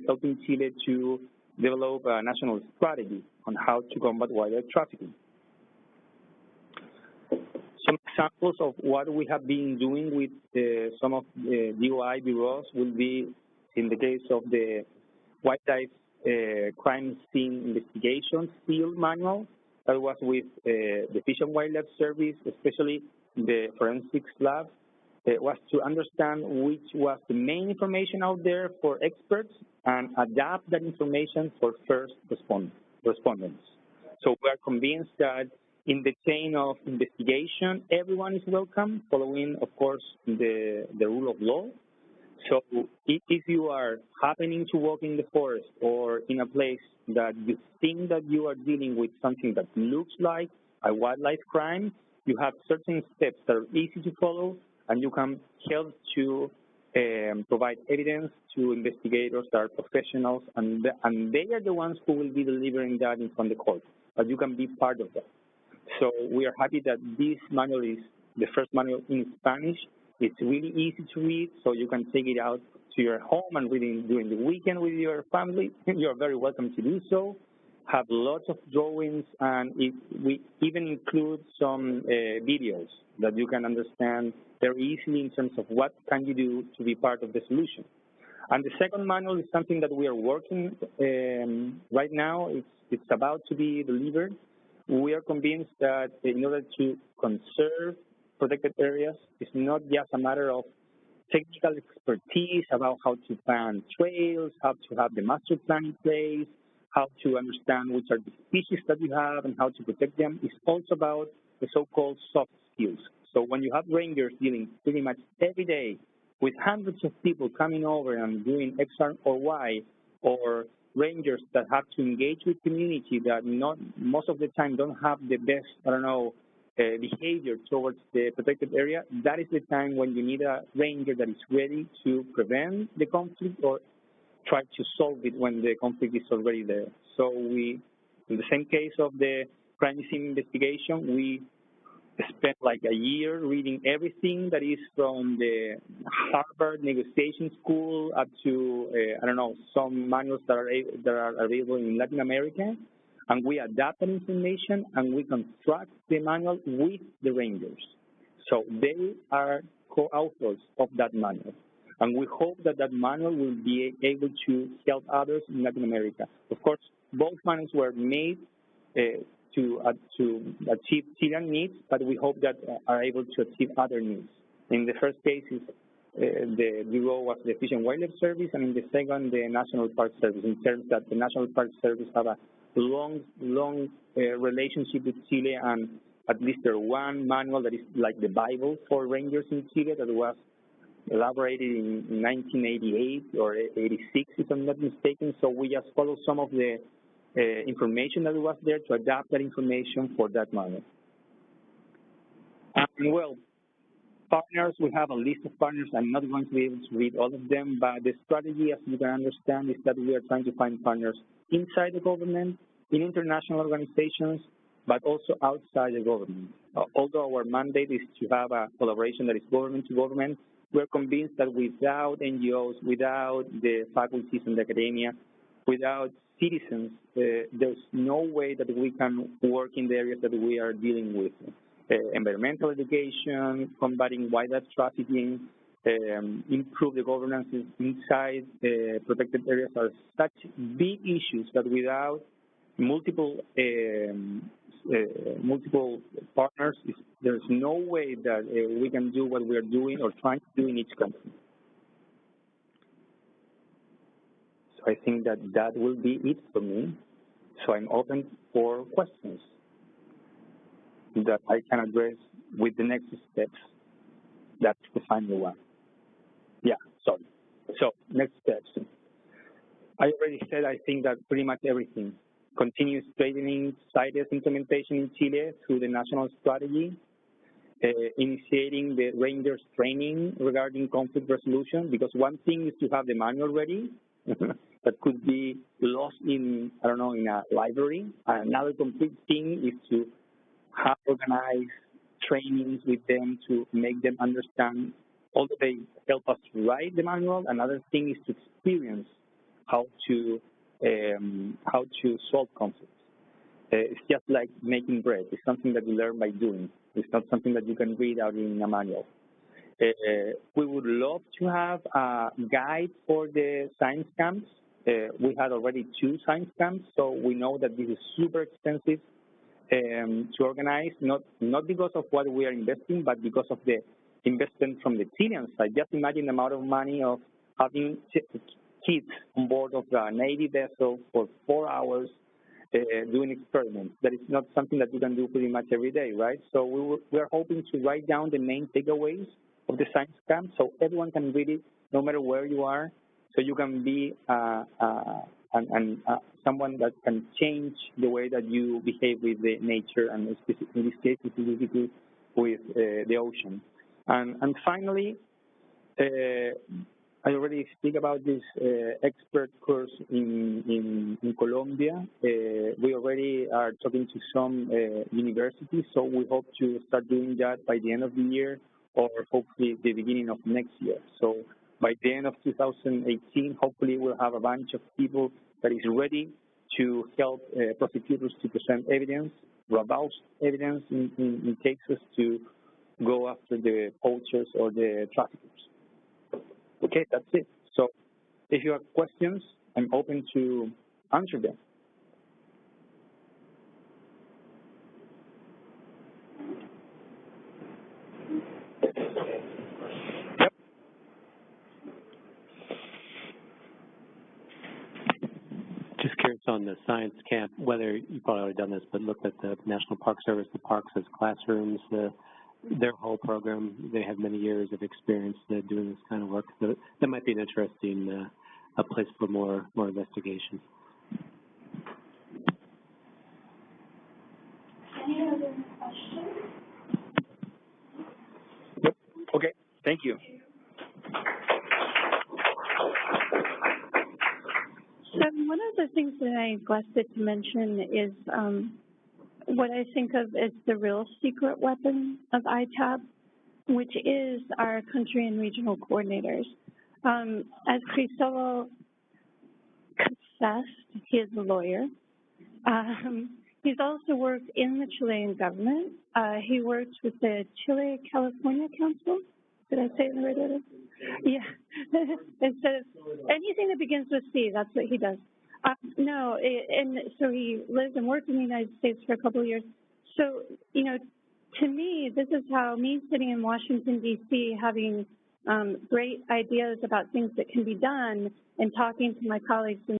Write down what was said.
helping Chile to develop a national strategy on how to combat wildlife trafficking. Some examples of what we have been doing with some of the DOI bureaus will be in the case of the wildlife crime scene investigation field manual that was with the Fish and Wildlife Service, especially the forensics lab, was to understand which was the main information out there for experts and adapt that information for first respondents. So we are convinced that in the chain of investigation, everyone is welcome, following, of course, the rule of law. So if you are happening to walk in the forest or in a place that you think that you are dealing with something that looks like a wildlife crime, you have certain steps that are easy to follow, and you can help to provide evidence to investigators that are professionals, and they are the ones who will be delivering that in front of the court, but you can be part of that. So we are happy that this manual is the first manual in Spanish. It's really easy to read, so you can take it out to your home and read it during the weekend with your family. You are very welcome to do so. Have lots of drawings, and we even include some videos that you can understand very easily in terms of what can you do to be part of the solution. And the second manual is something that we are working right now. It's about to be delivered. We are convinced that in order to conserve protected areas, it's not just a matter of technical expertise about how to plan trails, how to have the master plan in place, how to understand which are the species that you have and how to protect them. It's also about the so-called soft skills. So when you have rangers dealing pretty much every day with hundreds of people coming over and doing X or Y, or rangers that have to engage with community that not most of the time don't have the best, behavior towards the protected area, that is the time when you need a ranger that is ready to prevent the conflict or try to solve it when the conflict is already there. So we, in the same case of the crime scene investigation, we spent like a year reading everything that is from the Harvard negotiation school up to, some manuals that are available in Latin America. And we adapt that information and we construct the manual with the rangers. So they are co-authors of that manual. And we hope that that manual will be able to help others in Latin America. Of course, both manuals were made to achieve Chilean needs, but we hope that are able to achieve other needs. In the first case, the Bureau was the Fish and Wildlife Service, and in the second, the National Park Service, in terms that the National Park Service have a long relationship with Chile, and at least there one manual that is like the Bible for rangers in Chile that was elaborated in 1988 or 86, if I'm not mistaken. So we just follow some of the information that was there to adapt that information for that manual. And well, partners, we have a list of partners. I'm not going to be able to read all of them, but the strategy, as you can understand, is that we are trying to find partners inside the government, in international organizations, but also outside the government. Although our mandate is to have a collaboration that is government to government, we're convinced that without NGOs, without the faculties and the academia, without citizens, there's no way that we can work in the areas that we are dealing with. Environmental education, combating wildlife trafficking, improve the governance inside protected areas are such big issues that without multiple partners, there's no way that we can do what we are doing or trying to do in each country. So I think that will be it for me. So I'm open for questions that I can address with the next steps. That's the final one. Yeah, sorry. So next steps. I already said I think that pretty much everything. Continuous strengthening CITES implementation in Chile through the national strategy, initiating the rangers training regarding conflict resolution, because one thing is to have the manual ready that could be lost in, in a library. Another complete thing is to have organized trainings with them to make them understand, although they help us write the manual. Another thing is to experience how to solve conflicts. It's just like making bread. It's something that you learn by doing. It's not something that you can read out in a manual. We would love to have a guide for the science camps. We had already 2 science camps, so we know that this is super expensive to organize, not because of what we are investing, but because of the investment from the Chilean side. Just imagine the amount of money of having kids on board of the Navy vessel for 4 hours doing experiments. That is not something that you can do pretty much every day, right? So we are hoping to write down the main takeaways of the science camp so everyone can read it no matter where you are, so you can be someone that can change the way that you behave with the nature, and in this case specifically with the ocean. And finally, I already speak about this expert course in Colombia. We already are talking to some universities, so we hope to start doing that by the end of the year, or hopefully the beginning of next year. So by the end of 2018, hopefully we'll have a bunch of people that is ready to help prosecutors to present evidence, robust evidence in cases to go after the poachers or the traffickers. Okay, that's it. So if you have questions, I'm open to answer them. Yep. Just curious on the science camp, whether you've probably already done this, but looked at the National Park Service, the parks as classrooms, their whole program. They have many years of experience doing this kind of work. So that might be an interesting a place for more investigation. Any other questions? Yep. Okay. Thank you. So one of the things that I neglected to mention is what I think of as the real secret weapon of ITAB, which is our country and regional coordinators. As Cristóbal confessed, he is a lawyer. He's also worked in the Chilean government. He works with the Chile-California Council. Did I say it in the right order? Yeah. Instead of anything that begins with C, that's what he does. And so he lived and worked in the United States for a couple of years. So, you know, to me, this is how me sitting in Washington, D.C., having great ideas about things that can be done and talking to my colleagues in